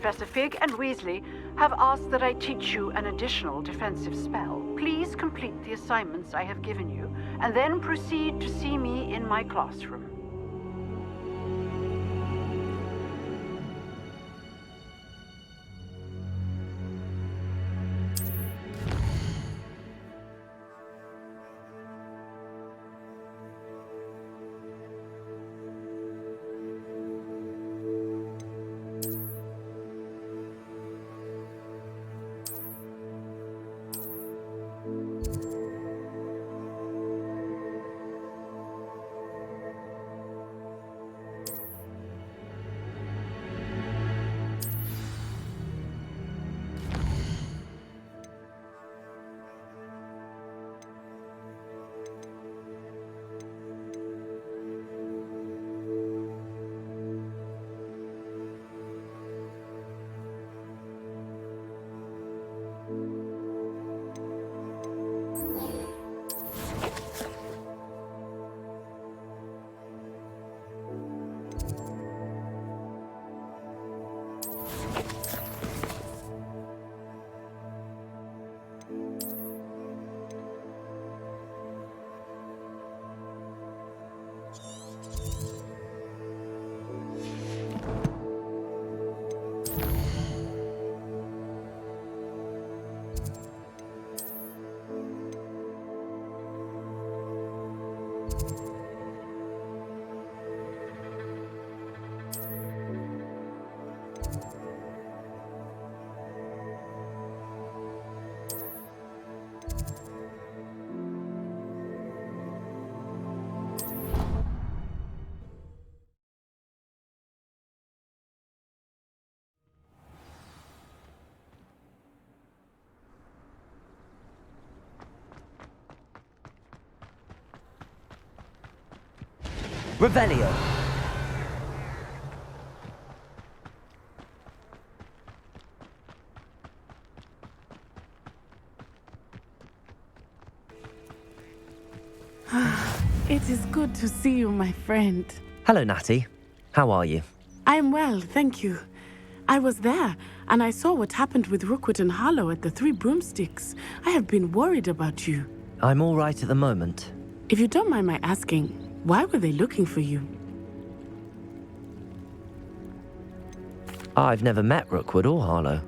Professor Fig and Weasley have asked that I teach you an additional defensive spell. Please complete the assignments I have given you, and then proceed to see me in my classroom. Revelio. It is good to see you, my friend. Hello, Natty. How are you? I'm well, thank you. I was there, and I saw what happened with Rookwood and Harlow at the Three Broomsticks. I have been worried about you. I'm all right at the moment. If you don't mind my asking, why were they looking for you? I've never met Rookwood or Harlow.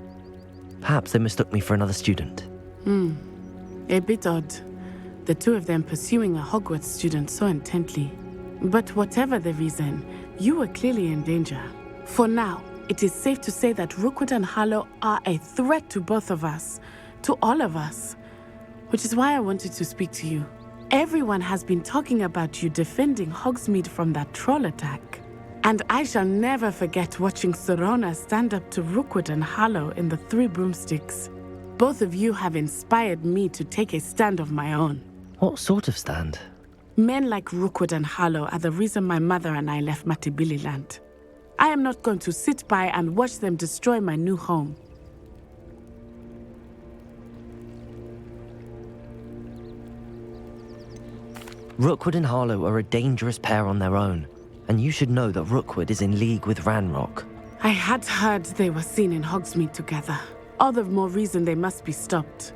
Perhaps they mistook me for another student. A bit odd. The two of them pursuing a Hogwarts student so intently. But whatever the reason, you were clearly in danger. For now, it is safe to say that Rookwood and Harlow are a threat to both of us, to all of us. Which is why I wanted to speak to you. Everyone has been talking about you defending Hogsmeade from that troll attack. And I shall never forget watching Serona stand up to Rookwood and Harlow in the Three Broomsticks. Both of you have inspired me to take a stand of my own. What sort of stand? Men like Rookwood and Harlow are the reason my mother and I left Matibili Land. I am not going to sit by and watch them destroy my new home. Rookwood and Harlow are a dangerous pair on their own, and you should know that Rookwood is in league with Ranrock. I had heard they were seen in Hogsmeade together. All the more reason they must be stopped.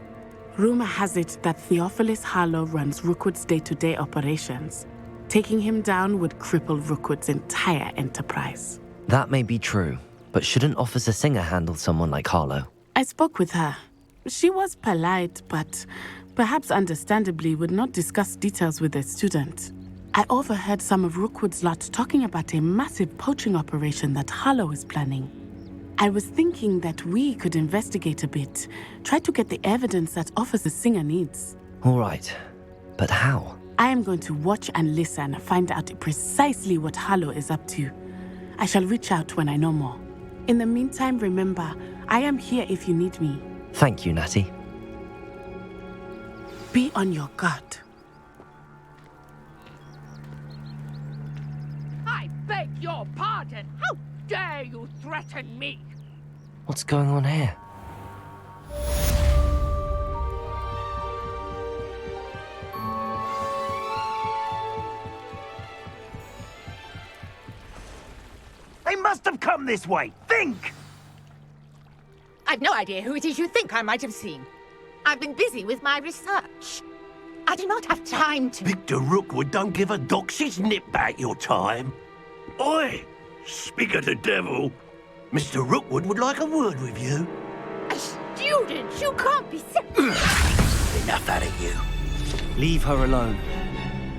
Rumor has it that Theophilus Harlow runs Rookwood's day-to-day operations. Taking him down would cripple Rookwood's entire enterprise. That may be true, but shouldn't Officer Singer handle someone like Harlow? I spoke with her. She was polite, but perhaps understandably would not discuss details with a student. I overheard some of Rookwood's lot talking about a massive poaching operation that Harlow is planning. I was thinking that we could investigate a bit, try to get the evidence that Officer Singer needs. All right, but how? I am going to watch and listen and find out precisely what Harlow is up to. I shall reach out when I know more. In the meantime, remember, I am here if you need me. Thank you, Natty. Be on your guard. I beg your pardon. How dare you threaten me? What's going on here? They must have come this way. Think! I've no idea who it is you think I might have seen. I've been busy with my research. I do not have time to... Victor Rookwood don't give a doxy's nip back your time. Oi! Speak of the devil. Mr. Rookwood would like a word with you. A student? You can't be Enough out of you. Leave her alone.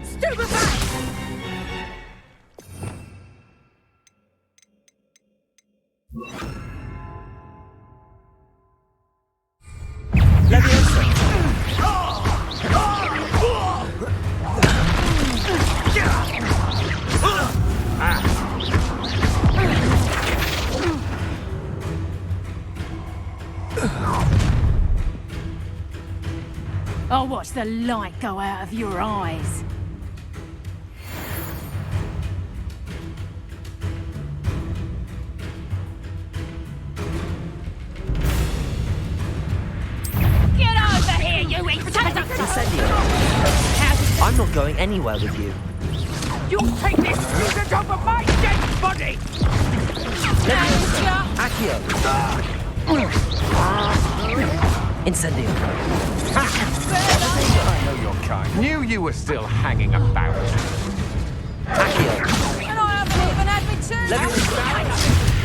Stupefy! I'll watch the light go out of your eyes. Get over here, you Incendio! I'm not going anywhere with you. You'll take this student over my dead body! Accio! Incendio! I know your kind. Knew you were still hanging about. Accio! And I haven't even had me turn.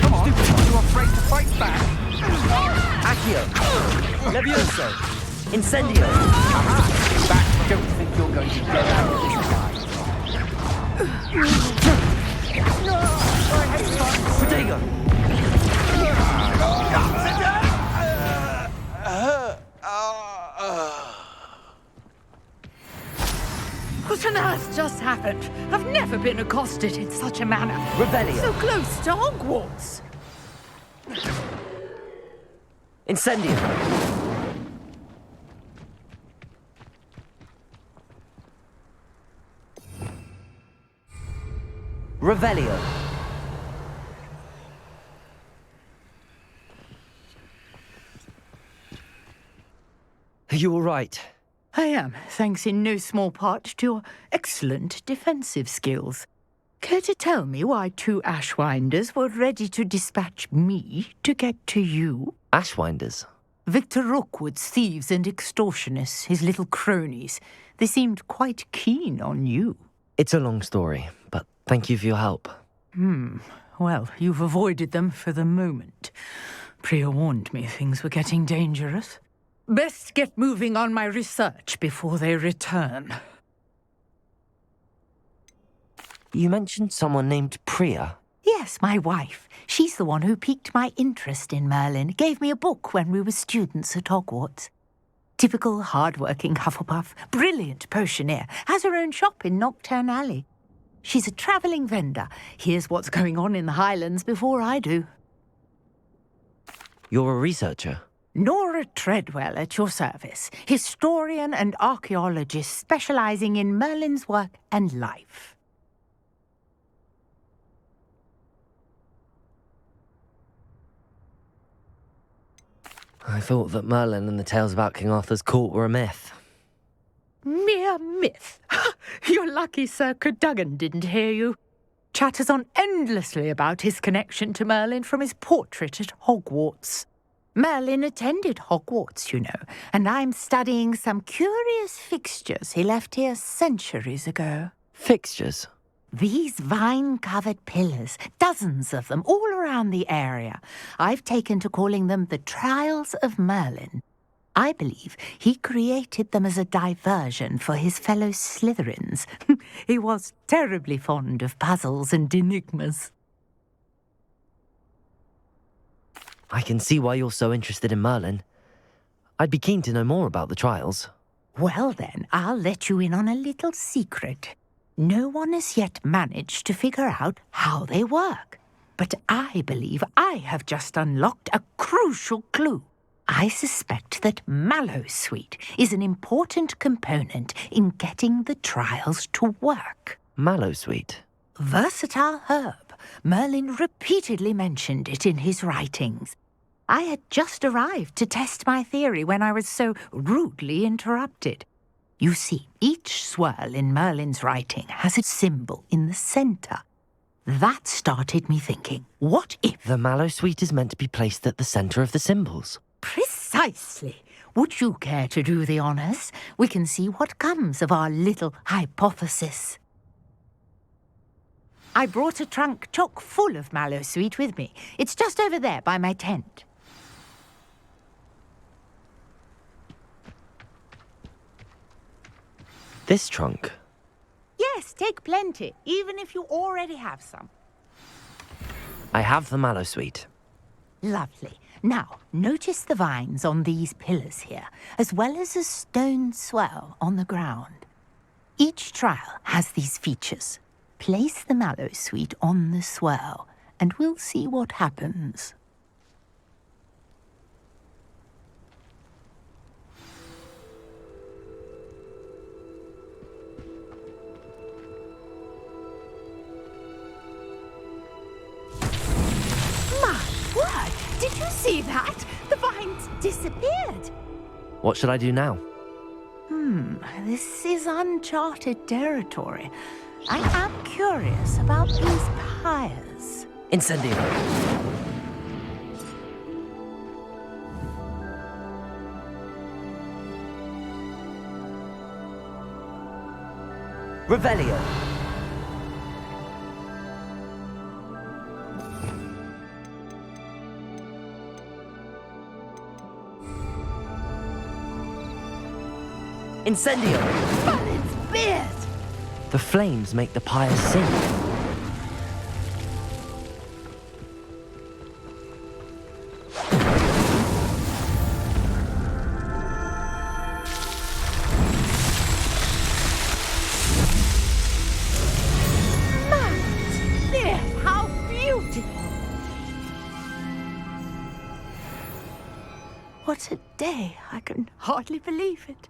Come on, are you afraid to fight back? Accio! Levioso! Incendio! Aha! Back, don't think you're going to get out of this guy. Protego! What on earth just happened? I've never been accosted in such a manner. Rebellion! So close to Hogwarts. Incendio! Revelio! Are you all right? I am, thanks in no small part to your excellent defensive skills. Care to tell me why two Ashwinders were ready to dispatch me to get to you? Ashwinders? Victor Rookwood's thieves and extortionists, his little cronies. They seemed quite keen on you. It's a long story, but thank you for your help. Well, you've avoided them for the moment. Priya warned me things were getting dangerous. Best get moving on my research before they return. You mentioned someone named Priya. Yes, my wife. She's the one who piqued my interest in Merlin. Gave me a book when we were students at Hogwarts. Typical hard-working Hufflepuff, brilliant potioneer, has her own shop in Knockturn Alley. She's a travelling vendor. Hears what's going on in the Highlands before I do. You're a researcher? Nora Treadwell at your service, historian and archaeologist specialising in Merlin's work and life. I thought that Merlin and the tales about King Arthur's court were a myth. Mere myth. You're lucky Sir Cadogan didn't hear you. Chatters on endlessly about his connection to Merlin from his portrait at Hogwarts. Merlin attended Hogwarts, you know, and I'm studying some curious fixtures he left here centuries ago. Fixtures? These vine-covered pillars, dozens of them, all around the area. I've taken to calling them the Trials of Merlin. I believe he created them as a diversion for his fellow Slytherins. He was terribly fond of puzzles and enigmas. I can see why you're so interested in Merlin. I'd be keen to know more about the trials. Well then, I'll let you in on a little secret. No one has yet managed to figure out how they work. But I believe I have just unlocked a crucial clue. I suspect that Mallowsweet is an important component in getting the trials to work. Mallowsweet? Versatile herb. Merlin repeatedly mentioned it in his writings. I had just arrived to test my theory when I was so rudely interrupted. You see, each swirl in Merlin's writing has a symbol in the centre. That started me thinking, what if... The mallow sweet is meant to be placed at the center of the symbols. Precisely. Would you care to do the honors? We can see what comes of our little hypothesis. I brought a trunk chock full of mallow sweet with me. It's just over there by my tent. This trunk? Yes, take plenty, even if you already have some. I have the mallow sweet. Lovely. Now, notice the vines on these pillars here, as well as a stone swell on the ground. Each trial has these features. Place the mallow sweet on the swell, and we'll see what happens. Did you see that? The vines disappeared. What should I do now? This is uncharted territory. I am curious about these pyres. Incendio. Revelio. Incendio! But it's beard! The flames make the pyres sing. Beard, how beautiful! What a day! I can hardly believe it.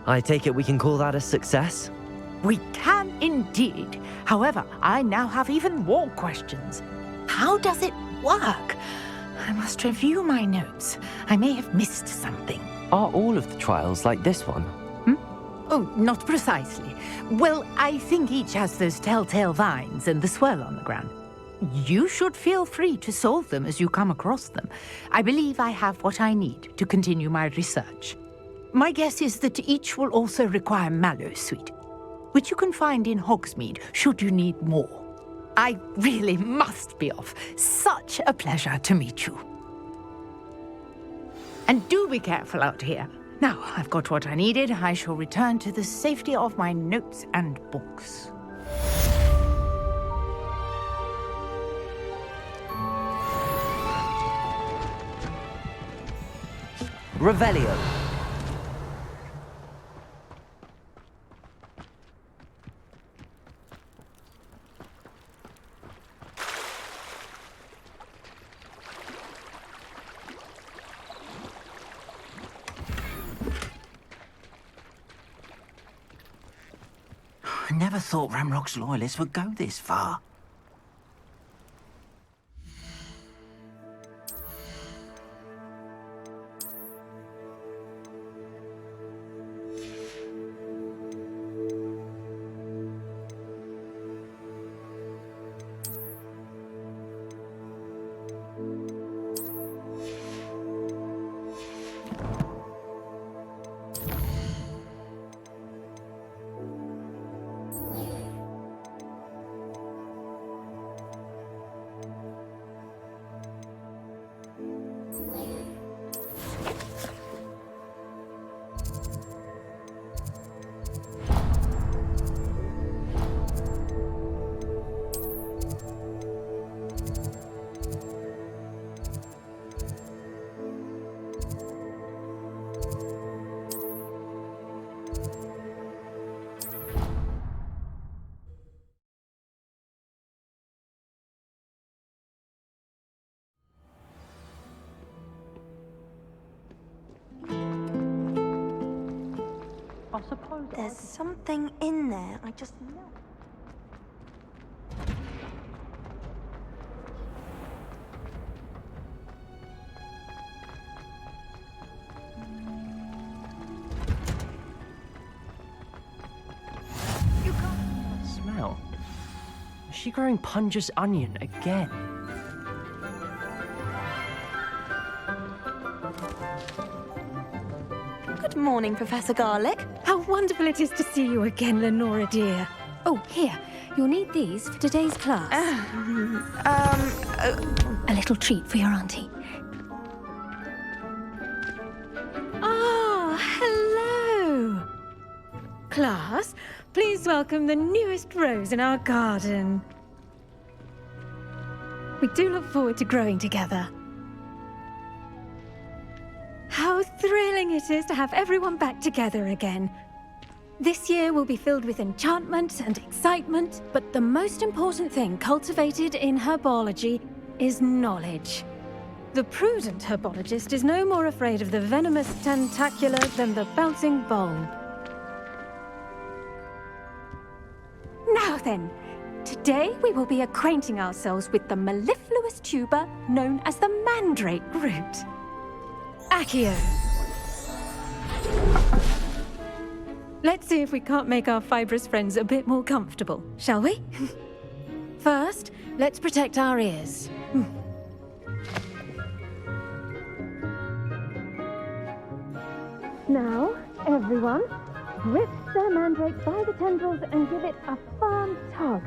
I take it we can call that a success? We can indeed. However, I now have even more questions. How does it work? I must review my notes. I may have missed something. Are all of the trials like this one? Oh, not precisely. Well, I think each has those telltale vines and the swirl on the ground. You should feel free to solve them as you come across them. I believe I have what I need to continue my research. My guess is that each will also require mallow sweet, which you can find in Hogsmeade should you need more. I really must be off. Such a pleasure to meet you. And do be careful out here. Now, I've got what I needed. I shall return to the safety of my notes and books. Revelio. I never thought Ramrock's loyalists would go this far. There's something in there, I just know. she growing Punja's onion again? Good morning, Professor Garlic. How wonderful it is to see you again, Lenora dear. Oh, here. You'll need these for today's class. A little treat for your auntie. Ah, hello. Class, please welcome the newest rose in our garden. We do look forward to growing together. How thrilling it is to have everyone back together again. This year will be filled with enchantment and excitement, but the most important thing cultivated in herbology is knowledge. The prudent herbologist is no more afraid of the venomous tentacula than the bouncing bulb. Now then, today we will be acquainting ourselves with the mellifluous tuber known as the mandrake root. Accio. Let's see if we can't make our fibrous friends a bit more comfortable, shall we? First, let's protect our ears. Now, everyone, grip the mandrake by the tendrils and give it a firm tug.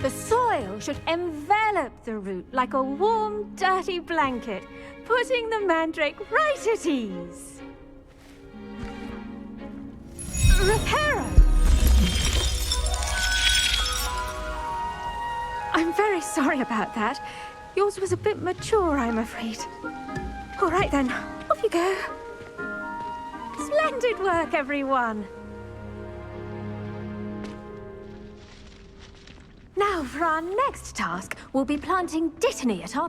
The soil should envelop the root like a warm, dirty blanket, putting the mandrake right at ease. Reparo! I'm very sorry about that. Yours was a bit mature, I'm afraid. All right then, off you go. Splendid work, everyone. Now, for our next task, we'll be planting dittany at our...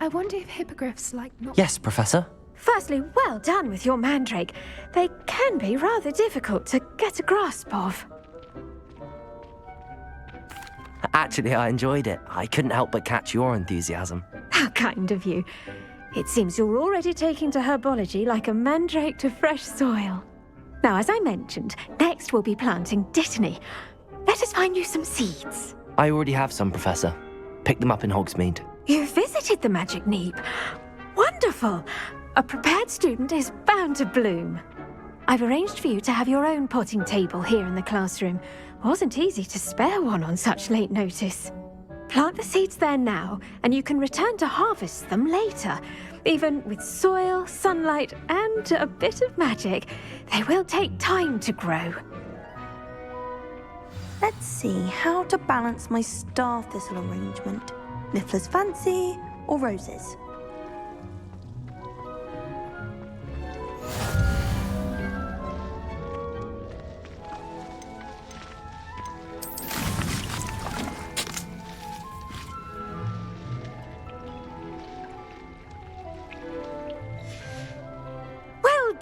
I wonder if hippogriffs like not... Yes, Professor. Firstly, well done with your mandrake. They can be rather difficult to get a grasp of. Actually, I enjoyed it. I couldn't help but catch your enthusiasm. How kind of you. It seems you're already taking to herbology like a mandrake to fresh soil. Now, as I mentioned, next we'll be planting dittany. Let us find you some seeds. I already have some, Professor. Picked them up in Hogsmeade. You visited the Magic Neep. Wonderful. A prepared student is bound to bloom. I've arranged for you to have your own potting table here in the classroom. Wasn't easy to spare one on such late notice. Plant the seeds there now, and you can return to harvest them later. Even with soil, sunlight, and a bit of magic, they will take time to grow. Let's see how to balance my star thistle arrangement. Niffler's fancy or roses?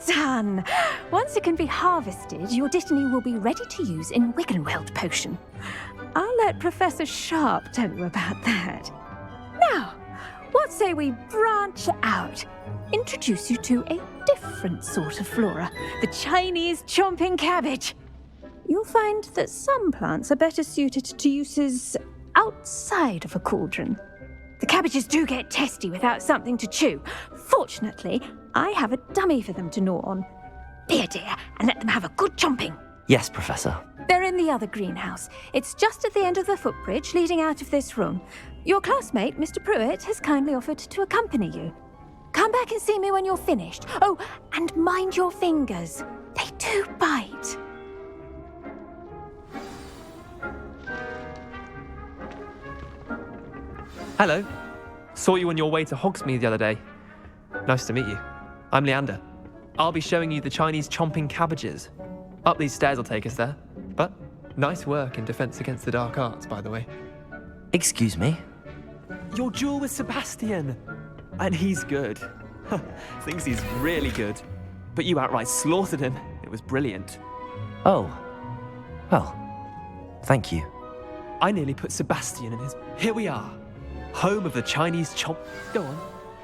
Done! Once it can be harvested, your dittany will be ready to use in Wiggenweld potion. I'll let Professor Sharp tell you about that. Now, what say we branch out? Introduce you to a different sort of flora, the Chinese chomping cabbage. You'll find that some plants are better suited to uses outside of a cauldron. The cabbages do get testy without something to chew. Fortunately, I have a dummy for them to gnaw on. Here, dear, and let them have a good chomping. Yes, Professor. They're in the other greenhouse. It's just at the end of the footbridge leading out of this room. Your classmate, Mr. Pruitt, has kindly offered to accompany you. Come back and see me when you're finished. Oh, and mind your fingers. They do bite. Hello. Saw you on your way to Hogsmeade the other day. Nice to meet you. I'm Leander. I'll be showing you the Chinese chomping cabbages. Up these stairs will take us there. But Nice work in Defense Against the Dark Arts, by the way. Excuse me? Your duel with Sebastian! And he's good. Thinks he's really good. But you outright slaughtered him. It was brilliant. Oh. Well, thank you. I nearly put Sebastian in his... Here we are. Home of the Chinese chomp... Go on.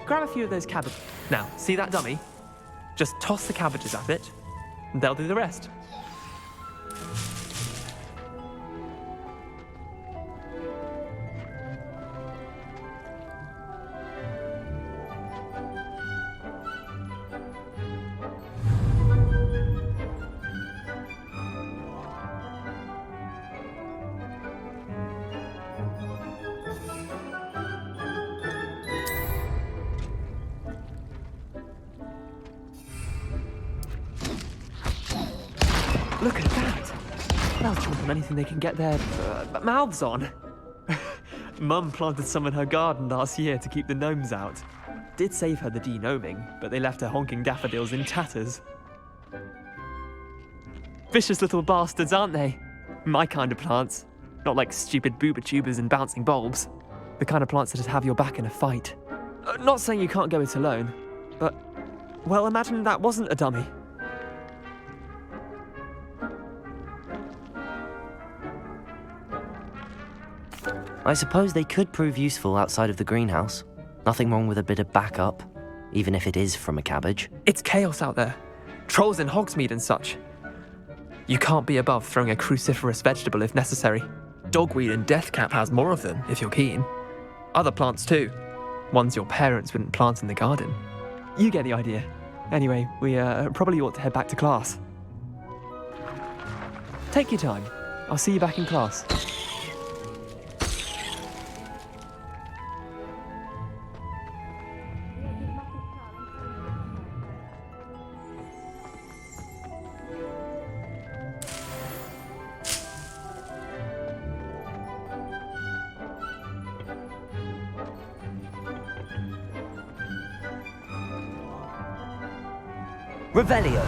Grab a few of those cabbages. Now, see that dummy? Just toss the cabbages at it, and they'll do the rest. Look at that! They'll chomp on anything they can get their mouths on. Mum planted some in her garden last year to keep the gnomes out. Did save her the de-gnoming, but they left her honking daffodils in tatters. Vicious little bastards, aren't they? My kind of plants. Not like stupid booba tubers and bouncing bulbs. The kind of plants that'd have your back in a fight. Not saying you can't go it alone, but... Well, imagine that wasn't a dummy. I suppose they could prove useful outside of the greenhouse. Nothing wrong with a bit of backup, even if it is from a cabbage. It's chaos out there. Trolls in Hogsmeade and such. You can't be above throwing a cruciferous vegetable if necessary. Dogweed and deathcap has more of them, if you're keen. Other plants too. Ones your parents wouldn't plant in the garden. You get the idea. Anyway, we probably ought to head back to class. Take your time. I'll see you back in class. Revelio.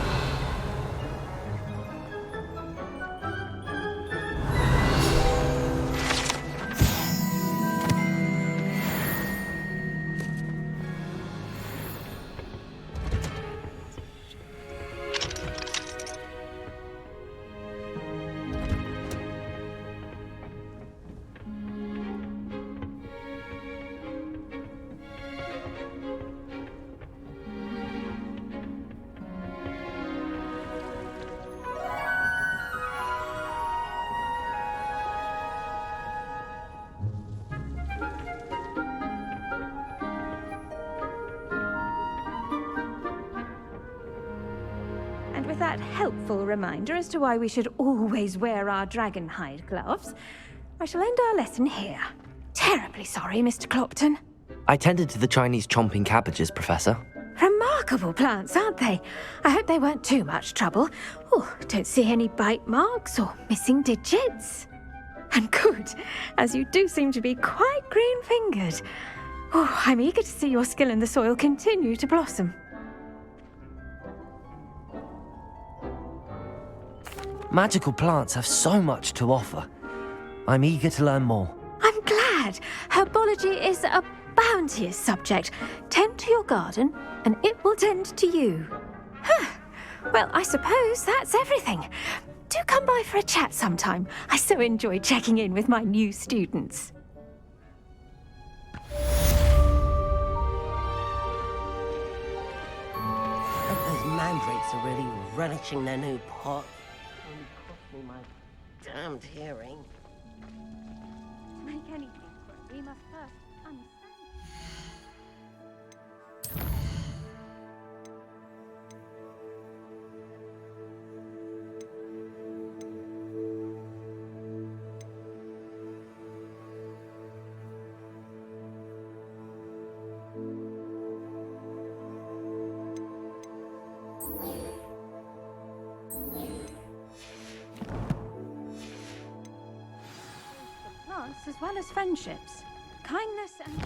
With that helpful reminder as to why we should always wear our dragon hide gloves, I shall end our lesson here. Terribly sorry, Mr. Clopton. I tended to the Chinese chomping cabbages, Professor. Remarkable plants, aren't they? I hope they weren't too much trouble. Oh, don't see any bite marks or missing digits. And good, as you do seem to be quite green-fingered. Oh, I'm eager to see your skill in the soil continue to blossom. Magical plants have so much to offer. I'm eager to learn more. I'm glad. Herbology is a bounteous subject. Tend to your garden, and it will tend to you. Well, I suppose that's everything. Do come by for a chat sometime. I so enjoy checking in with my new students. Those mandrakes are really relishing their new pot. Only cost me my damned hearing. To make anything for it, we must first understand. As well as friendships, kindness and...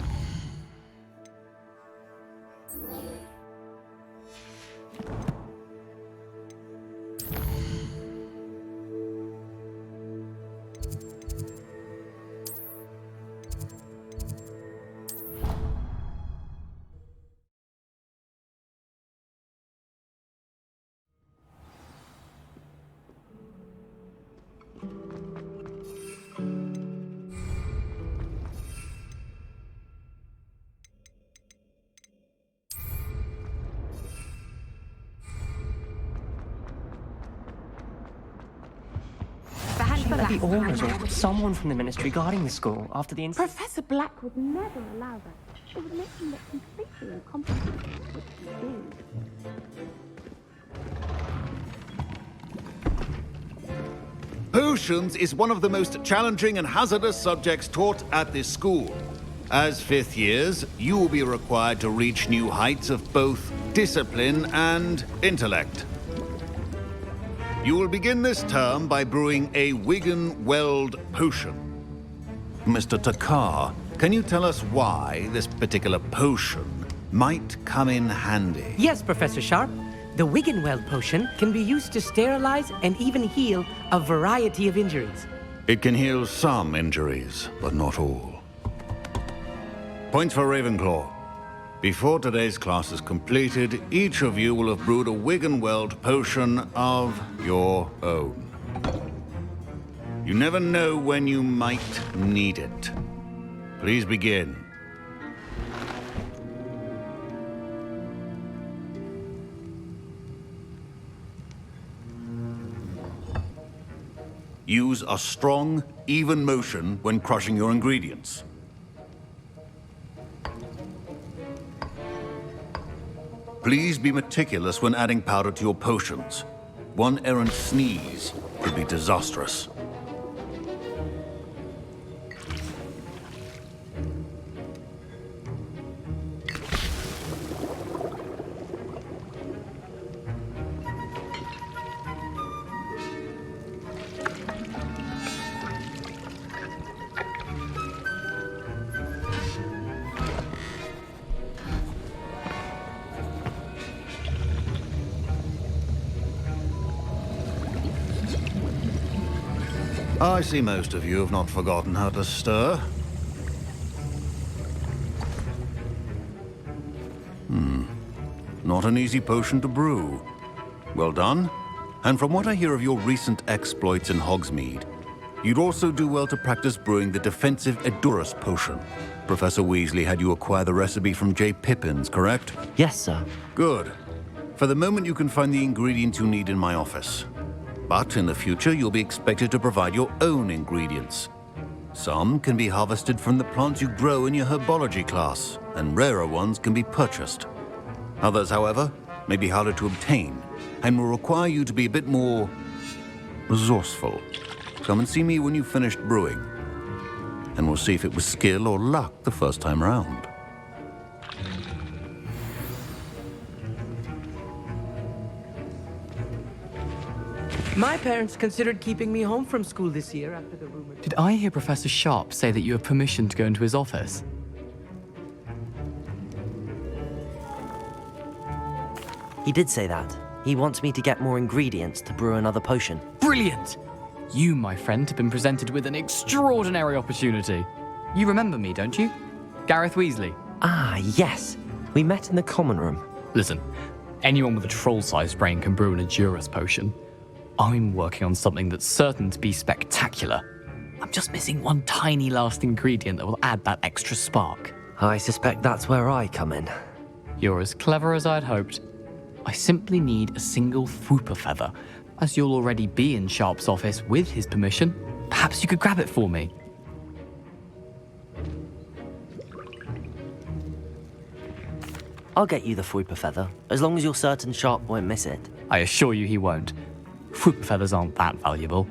the owners or someone from the ministry guarding the school after the incident. Professor Black would never allow that. It would make him look completely incompetent. Which he is. Potions is one of the most challenging and hazardous subjects taught at this school. As fifth years, you will be required to reach new heights of both discipline and intellect. You will begin this term by brewing a Wiggenweld potion. Mr. Takar, can you tell us why this particular potion might come in handy? Yes, Professor Sharp. The Wiggenweld potion can be used to sterilize and even heal a variety of injuries. It can heal some injuries, but not all. Points for Ravenclaw. Before today's class is completed, each of you will have brewed a Wiggenweld potion of your own. You never know when you might need it. Please begin. Use a strong, even motion when crushing your ingredients. Please be meticulous when adding powder to your potions. One errant sneeze could be disastrous. I see most of you have not forgotten how to stir. Not an easy potion to brew. Well done. And from what I hear of your recent exploits in Hogsmeade, you'd also do well to practice brewing the defensive Edurus potion. Professor Weasley had you acquire the recipe from J. Pippins, correct? Yes, sir. Good. For the moment, you can find the ingredients you need in my office. But in the future, you'll be expected to provide your own ingredients. Some can be harvested from the plants you grow in your herbology class, and rarer ones can be purchased. Others, however, may be harder to obtain, and will require you to be a bit more resourceful. Come and see me when you've finished brewing, and we'll see if it was skill or luck the first time round. My parents considered keeping me home from school this year after the rumor. Did I hear Professor Sharp say that you have permission to go into his office? He did say that. He wants me to get more ingredients to brew another potion. Brilliant! You, my friend, have been presented with an extraordinary opportunity. You remember me, don't you? Gareth Weasley. Ah, yes. We met in the common room. Listen, anyone with a troll-sized brain can brew an Edurus potion. I'm working on something that's certain to be spectacular. I'm just missing one tiny last ingredient that will add that extra spark. I suspect that's where I come in. You're as clever as I'd hoped. I simply need a single Fwooper feather. As you'll already be in Sharp's office with his permission, perhaps you could grab it for me. I'll get you the Fwooper feather, as long as you're certain Sharp won't miss it. I assure you he won't. Fwooper feathers aren't that valuable.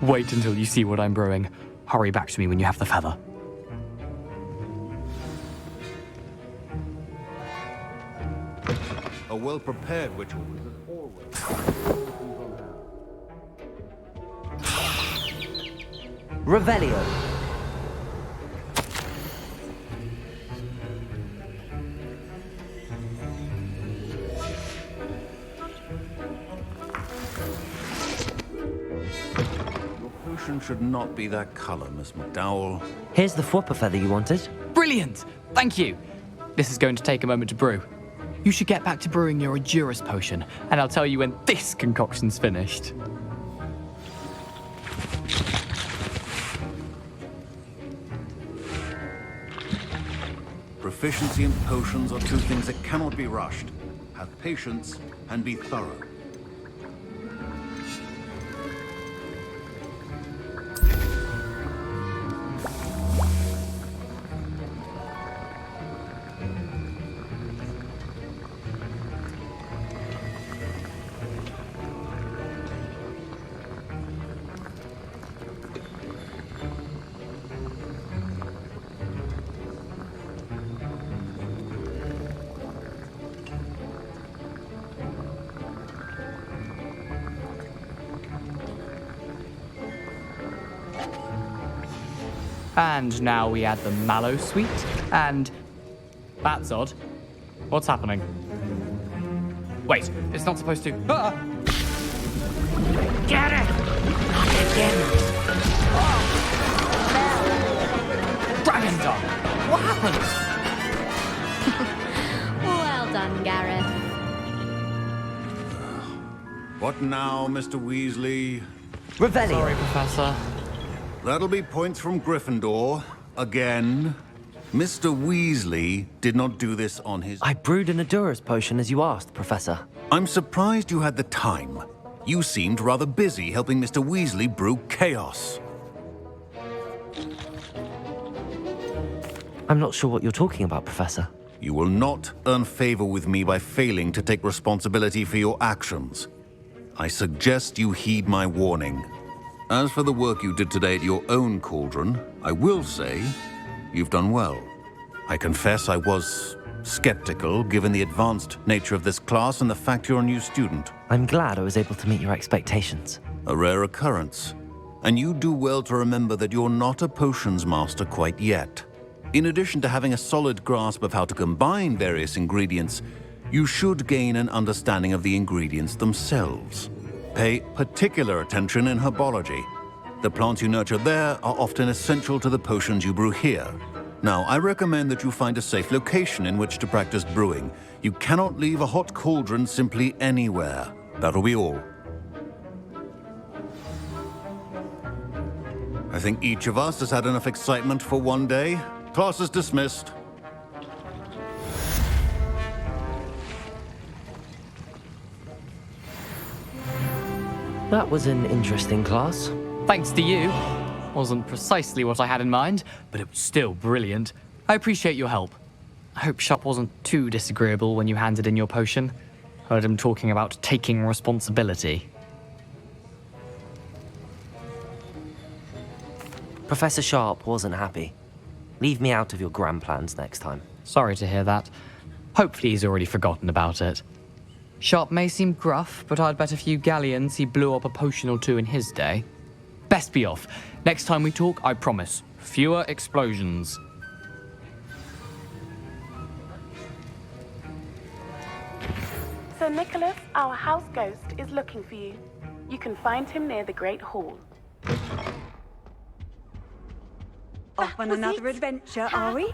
Wait until you see what I'm brewing. Hurry back to me when you have the feather. A well-prepared witch is always... Revelio. Should not be that color, Miss McDowell. Here's the Fwooper feather you wanted. Brilliant! Thank you! This is going to take a moment to brew. You should get back to brewing your Edurus potion, and I'll tell you when this concoction's finished. Proficiency in potions are two things that cannot be rushed. Have patience and be thorough. And now we add the mallow sweet, and... That's odd. What's happening? Wait, it's not supposed to... Ah! Get it! Not again. Dragon Dog! What happened? Well done, Gareth. What now, Mr. Weasley? Revelio. Sorry, Professor. That'll be points from Gryffindor. Again. Mr. Weasley did not do this on his... I brewed an Adurus potion as you asked, Professor. I'm surprised you had the time. You seemed rather busy helping Mr. Weasley brew chaos. I'm not sure what you're talking about, Professor. You will not earn favor with me by failing to take responsibility for your actions. I suggest you heed my warning. As for the work you did today at your own cauldron, I will say you've done well. I confess I was skeptical, given the advanced nature of this class and the fact you're a new student. I'm glad I was able to meet your expectations. A rare occurrence. And you do well to remember that you're not a potions master quite yet. In addition to having a solid grasp of how to combine various ingredients, you should gain an understanding of the ingredients themselves. Pay particular attention in herbology. The plants you nurture there are often essential to the potions you brew here. Now, I recommend that you find a safe location in which to practice brewing. You cannot leave a hot cauldron simply anywhere. That'll be all. I think each of us has had enough excitement for one day. Class is dismissed. That was an interesting class. Thanks to you. Wasn't precisely what I had in mind, but it was still brilliant. I appreciate your help. I hope Sharp wasn't too disagreeable when you handed in your potion. Heard him talking about taking responsibility. Professor Sharp wasn't happy. Leave me out of your grand plans next time. Sorry to hear that. Hopefully he's already forgotten about it. Sharp may seem gruff, but I'd bet a few galleons he blew up a potion or two in his day. Best be off. Next time we talk, I promise, fewer explosions. Sir Nicholas, our house ghost, is looking for you. You can find him near the Great Hall. Off on another adventure, are we?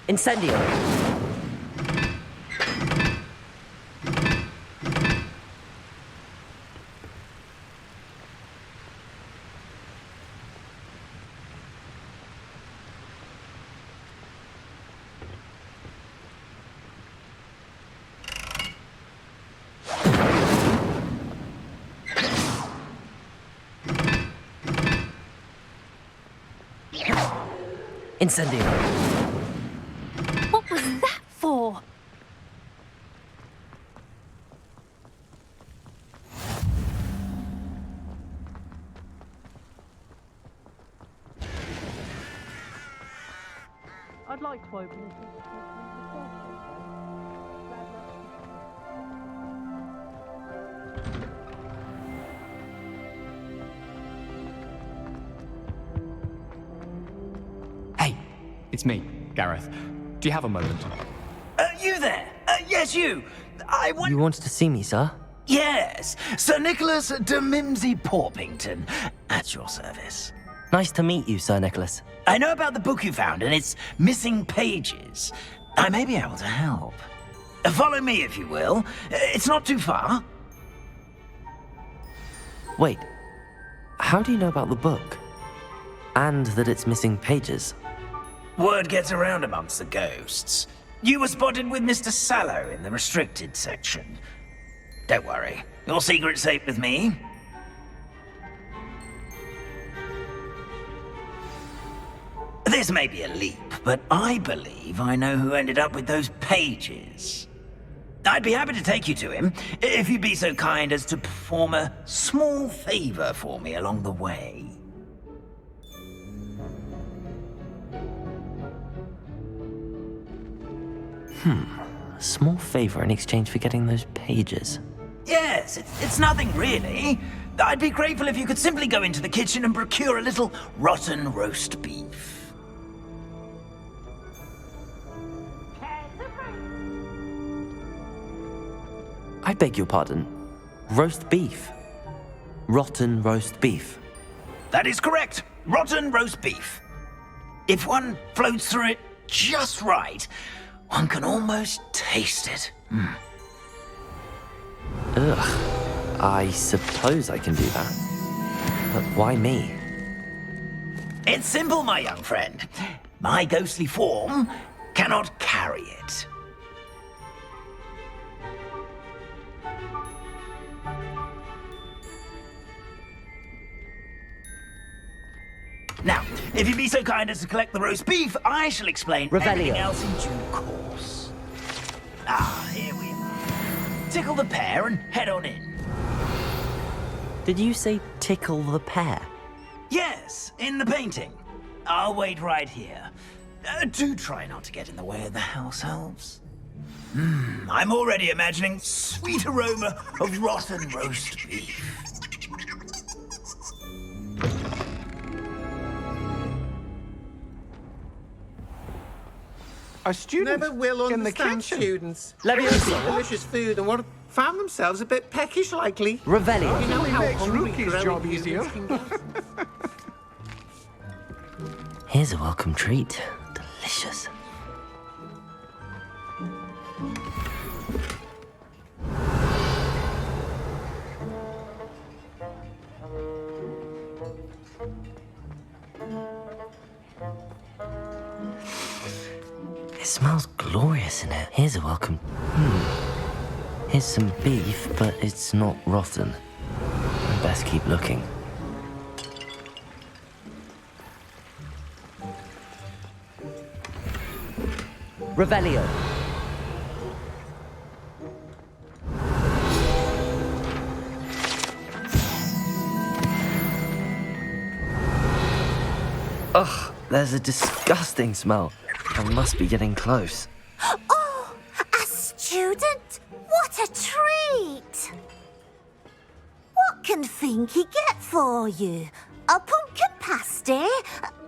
Incendio! Incendio! What was that for? I'd like to open this. Hey, it's me, Gareth. Do you have a moment? You there? Yes, you. I want... You wanted to see me, sir? Yes, Sir Nicholas de Mimsy Porpington, at your service. Nice to meet you, Sir Nicholas. I know about the book you found and its missing pages. I may be able to help. Follow me, if you will. It's not too far. Wait, how do you know about the book? And that it's missing pages? Word gets around amongst the ghosts. You were spotted with Mr. Sallow in the restricted section. Don't worry. Your secret's safe with me. This may be a leap, but I believe I know who ended up with those pages. I'd be happy to take you to him, if you'd be so kind as to perform a small favor for me along the way. A small favor in exchange for getting those pages. Yes, it's nothing really. I'd be grateful if you could simply go into the kitchen and procure a little rotten roast beef. I beg your pardon. Roast beef. Rotten roast beef. That is correct. Rotten roast beef. If one floats through it just right, one can almost taste it. Ugh. I suppose I can do that. But why me? It's simple, my young friend. My ghostly form cannot carry it. Now, if you'd be so kind as to collect the roast beef, I shall explain everything else in due course. Ah, here we are. Tickle the pear and head on in. Did you say tickle the pear? Yes, in the painting. I'll wait right here. Do try not to get in the way of the house elves. I'm already imagining sweet aroma of rotten roast beef. A student never will in the understand kitchen. students. Leviosa. Delicious food and what found themselves a bit peckish likely. Revelio. You know how makes hungry Rookie's growing job humans easier. can get. Here's a welcome treat. Delicious. It smells glorious in here. Here's a welcome. Here's some beef, but it's not rotten. I best keep looking. Revelio. Ugh, there's a disgusting smell. I must be getting close. Oh, a student? What a treat! What can Finky get for you? A pumpkin pasty?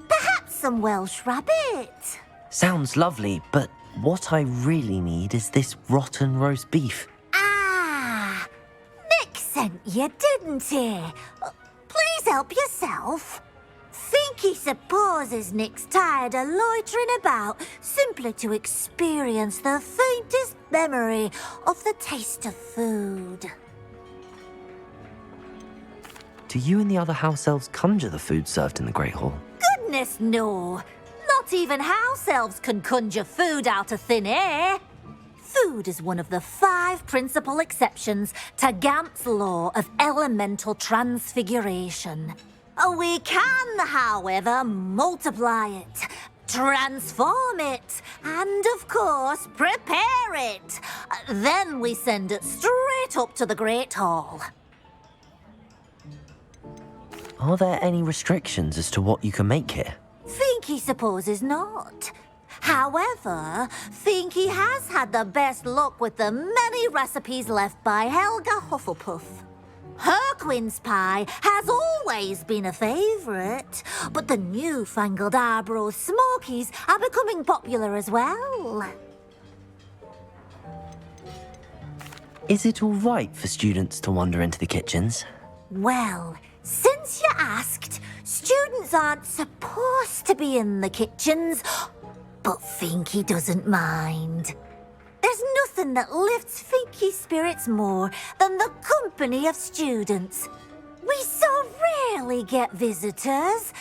Perhaps some Welsh rabbit? Sounds lovely, but what I really need is this rotten roast beef. Ah, Nick sent you, didn't he? Please help yourself. Finky supposes Nick's tired of loitering about simply to experience the faintest memory of the taste of food. Do you and the other house elves conjure the food served in the Great Hall? Goodness, no. Not even house elves can conjure food out of thin air. Food is one of the 5 principal exceptions to Gamp's law of elemental transfiguration. We can, however, multiply it, transform it, and, of course, prepare it. Then we send it straight up to the Great Hall. Are there any restrictions as to what you can make here? Finky supposes not. However, Finky has had the best luck with the many recipes left by Helga Hufflepuff. Her quince pie has always been a favourite, but the newfangled Arbroath Smokies are becoming popular as well. Is it all right for students to wander into the kitchens? Well, since you asked, students aren't supposed to be in the kitchens, but Finky doesn't mind. There's nothing that lifts Finky's spirits more than the company of students. We so rarely get visitors,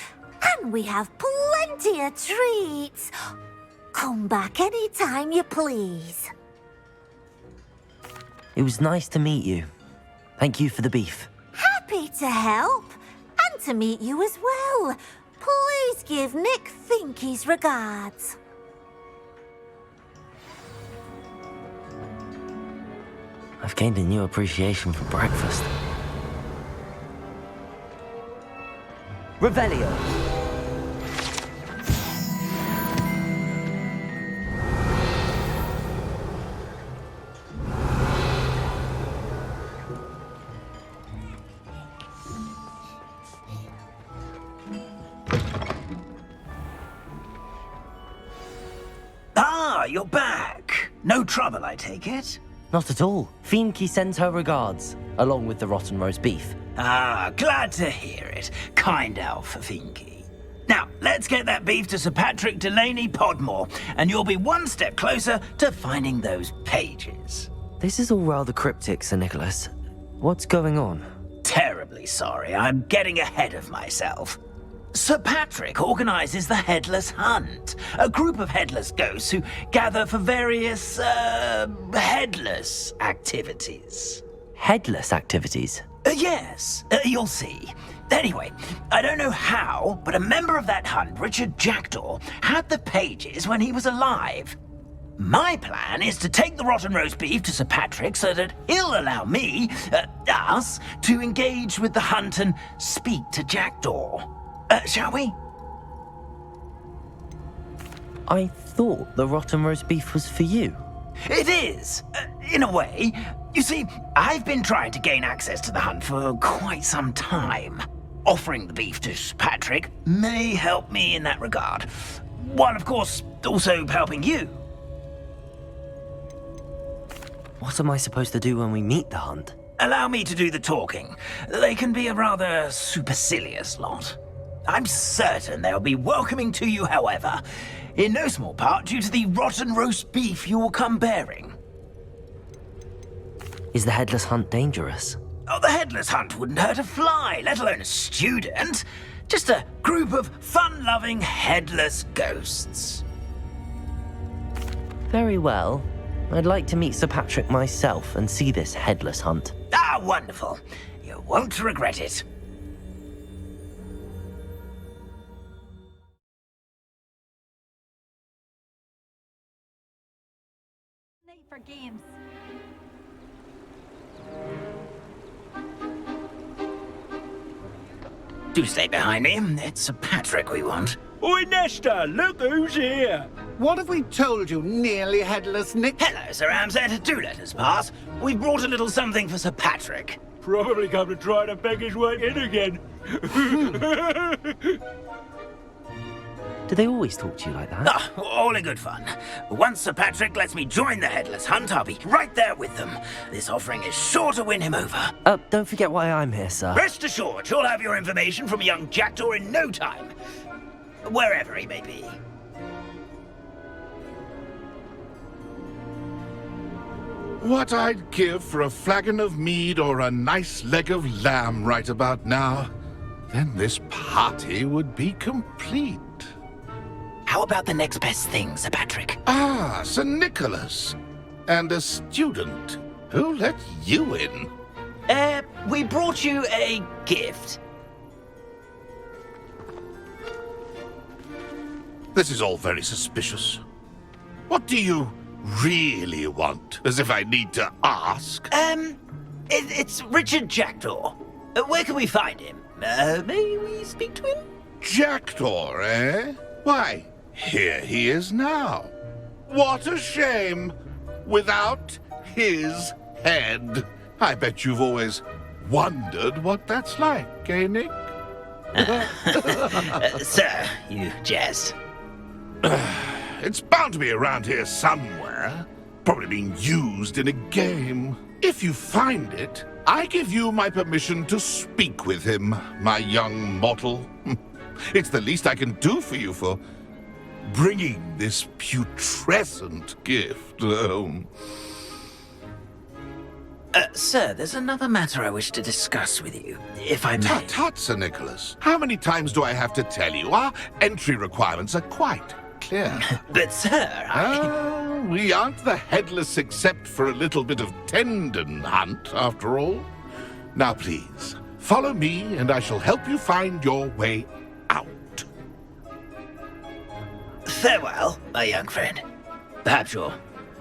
and we have plenty of treats. Come back any time you please. It was nice to meet you. Thank you for the beef. Happy to help. And to meet you as well. Please give Nick Finky's regards. I've gained a new appreciation for breakfast. Revelio. Ah, you're back. No trouble, I take it? Not at all. Finky sends her regards, along with the rotten roast beef. Ah, glad to hear it. Kind elf, Finky. Now, let's get that beef to Sir Patrick Delaney Podmore, and you'll be one step closer to finding those pages. This is all rather cryptic, Sir Nicholas. What's going on? Terribly sorry, I'm getting ahead of myself. Sir Patrick organises the Headless Hunt, a group of headless ghosts who gather for various, headless activities. Headless activities? Yes, you'll see. Anyway, I don't know how, but a member of that hunt, Richard Jackdaw, had the pages when he was alive. My plan is to take the rotten roast beef to Sir Patrick so that he'll allow me, us, to engage with the hunt and speak to Jackdaw. Shall we? I thought the rotten roast beef was for you. It is, in a way. You see, I've been trying to gain access to the hunt for quite some time. Offering the beef to Sir Patrick may help me in that regard. While, of course, also helping you. What am I supposed to do when we meet the hunt? Allow me to do the talking. They can be a rather supercilious lot. I'm certain they'll be welcoming to you, however, in no small part due to the rotten roast beef you will come bearing. Is the Headless Hunt dangerous? Oh, the Headless Hunt wouldn't hurt a fly, let alone a student. Just a group of fun-loving headless ghosts. Very well. I'd like to meet Sir Patrick myself and see this Headless Hunt. Ah, wonderful. You won't regret it. For games. Do stay behind me. It's Sir Patrick we want. Oi, Nesta, look who's here. What have we told you, nearly headless Nick? Hello, Sir Ramsed. Do let us pass. We've brought a little something for Sir Patrick. Probably come to try to beg his way in again. Do they always talk to you like that? Ah, all in good fun. Once Sir Patrick lets me join the Headless Hunt, I'll be right there with them. This offering is sure to win him over. Don't forget why I'm here, sir. Rest assured, you'll have your information from young Jackdaw in no time. Wherever he may be. What I'd give for a flagon of mead or a nice leg of lamb right about now. Then this party would be complete. How about the next best thing, Sir Patrick? Ah, Sir Nicholas. And a student. Who let you in? We brought you a gift. This is all very suspicious. What do you really want? As if I need to ask. It's Richard Jackdaw. Where can we find him? May we speak to him? Jackdaw, eh? Why, here he is now. What a shame. Without his head. I bet you've always wondered what that's like, eh, Nick? Sir, you jest. It's bound to be around here somewhere. Probably being used in a game. If you find it, I give you my permission to speak with him, my young mortal. It's the least I can do for you for bringing this putrescent gift home. Sir, there's another matter I wish to discuss with you, if I may. Tut, Sir Nicholas. How many times do I have to tell you? Our entry requirements are quite clear. But, sir, we aren't the headless except for a little bit of tendon hunt, after all. Now, please, follow me, and I shall help you find your way out. Farewell, my young friend. Perhaps your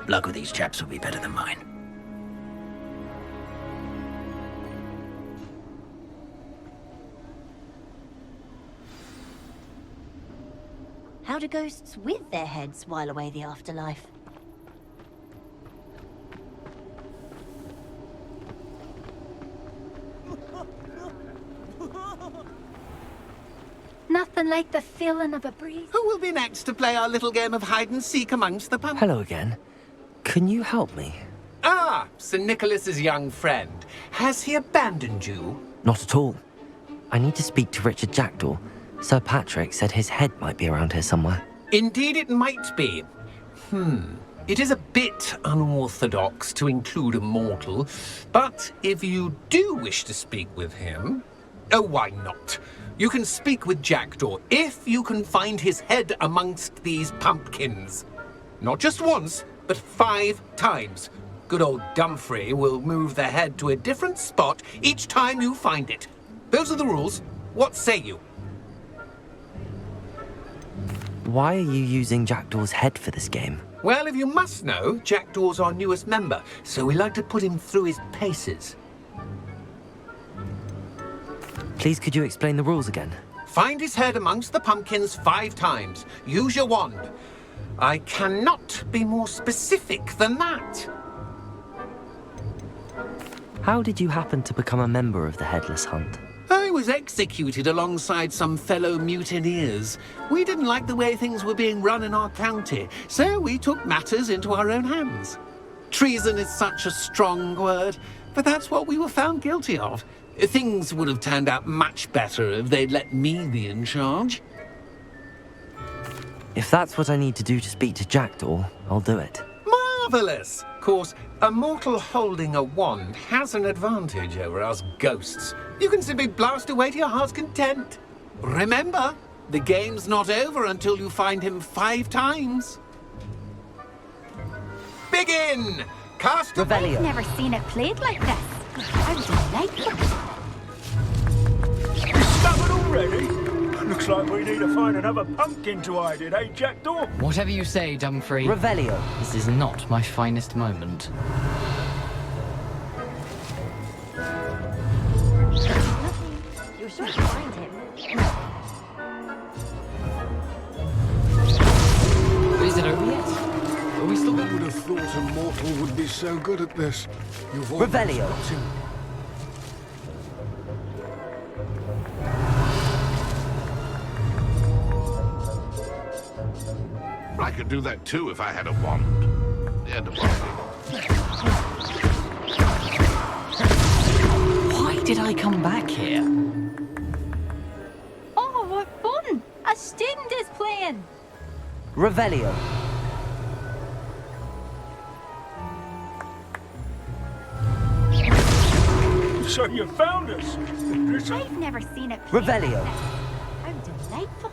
luck with these chaps will be better than mine. How do ghosts with their heads while away the afterlife? Nothing like the feeling of a breeze. Who will be next to play our little game of hide-and-seek amongst the pumpkins? Hello again. Can you help me? Ah, Sir Nicholas's young friend. Has he abandoned you? Not at all. I need to speak to Richard Jackdaw. Sir Patrick said his head might be around here somewhere. Indeed it might be. It is a bit unorthodox to include a mortal, but if you do wish to speak with him... Oh, why not? You can speak with Jackdaw if you can find his head amongst these pumpkins. Not just once, but 5 times. Good old Dumfrey will move the head to a different spot each time you find it. Those are the rules. What say you? Why are you using Jackdaw's head for this game? Well, if you must know, Jackdaw's our newest member, so we like to put him through his paces. Please, could you explain the rules again? Find his head amongst the pumpkins 5 times. Use your wand. I cannot be more specific than that. How did you happen to become a member of the Headless Hunt? I was executed alongside some fellow mutineers. We didn't like the way things were being run in our county, so we took matters into our own hands. Treason is such a strong word, but that's what we were found guilty of. Things would have turned out much better if they'd let me be in charge. If that's what I need to do to speak to Jackdaw, I'll do it. Marvellous! Of course, a mortal holding a wand has an advantage over us ghosts. You can simply blast away to your heart's content. Remember, the game's not over until you find him 5 times. Begin! Cast a I've never seen it played like this. How delightful. Discovered already? Looks like we need to find another pumpkin to hide in, eh, Jackdaw? Whatever you say, Dumfrey. Revelio. This is not my finest moment. You're sure to find him. Is it over yet? Are we still Who would have thought a mortal would be so good at this? You've almost Revelio. got him. I could do that too if I had a wand. And a wand. Why did I come back here? Oh, what fun! A student is playing. Revelio. So you found us. I've never seen it played Revelio. like this. How delightful.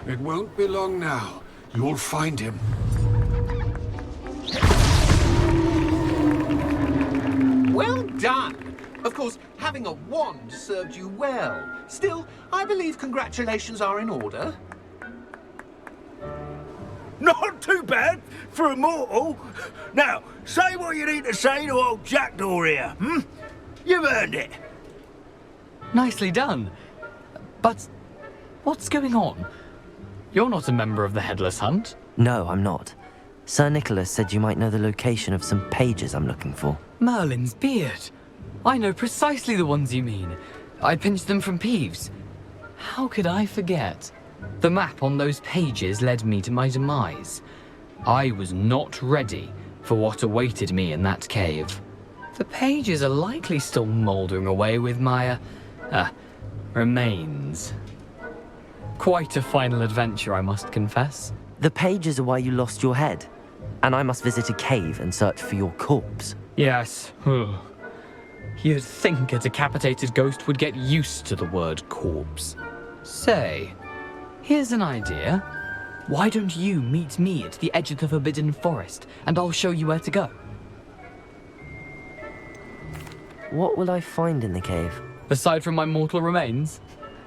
It won't be long now. You'll find him. Well done! Of course, having a wand served you well. Still, I believe congratulations are in order. Not too bad for a mortal. Now, say what you need to say to old Jackdaw here, You've earned it. Nicely done. But what's going on? You're not a member of the Headless Hunt. No, I'm not. Sir Nicholas said you might know the location of some pages I'm looking for. Merlin's beard. I know precisely the ones you mean. I pinched them from Peeves. How could I forget? The map on those pages led me to my demise. I was not ready for what awaited me in that cave. The pages are likely still mouldering away with my, remains. Quite a final adventure, I must confess. The pages are why you lost your head, and I must visit a cave and search for your corpse. Yes. You'd think a decapitated ghost would get used to the word corpse. Say, here's an idea. Why don't you meet me at the edge of the Forbidden Forest, and I'll show you where to go? What will I find in the cave? Aside from my mortal remains?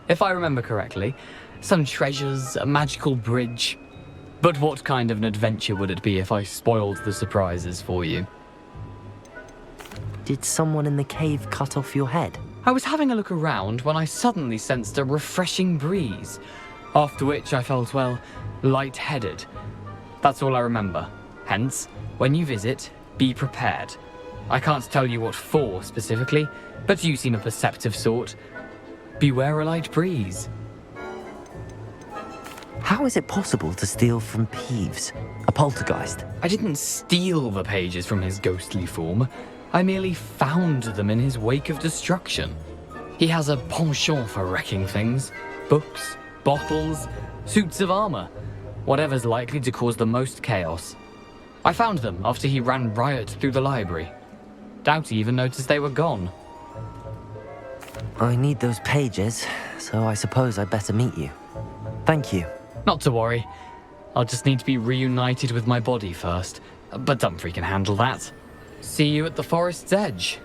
If I remember correctly, some treasures, a magical bridge. But what kind of an adventure would it be if I spoiled the surprises for you? Did someone in the cave cut off your head? I was having a look around when I suddenly sensed a refreshing breeze, after which I felt, well, lightheaded. That's all I remember. Hence, when you visit, be prepared. I can't tell you what for specifically, but you seem a perceptive sort. Beware a light breeze. How is it possible to steal from Peeves, a poltergeist? I didn't steal the pages from his ghostly form. I merely found them in his wake of destruction. He has a penchant for wrecking things. Books, bottles, suits of armor. Whatever's likely to cause the most chaos. I found them after he ran riot through the library. Doubt he even noticed they were gone. I need those pages, so I suppose I better meet you. Thank you. Not to worry. I'll just need to be reunited with my body first. But Dumfries can handle that. See you at the forest's edge.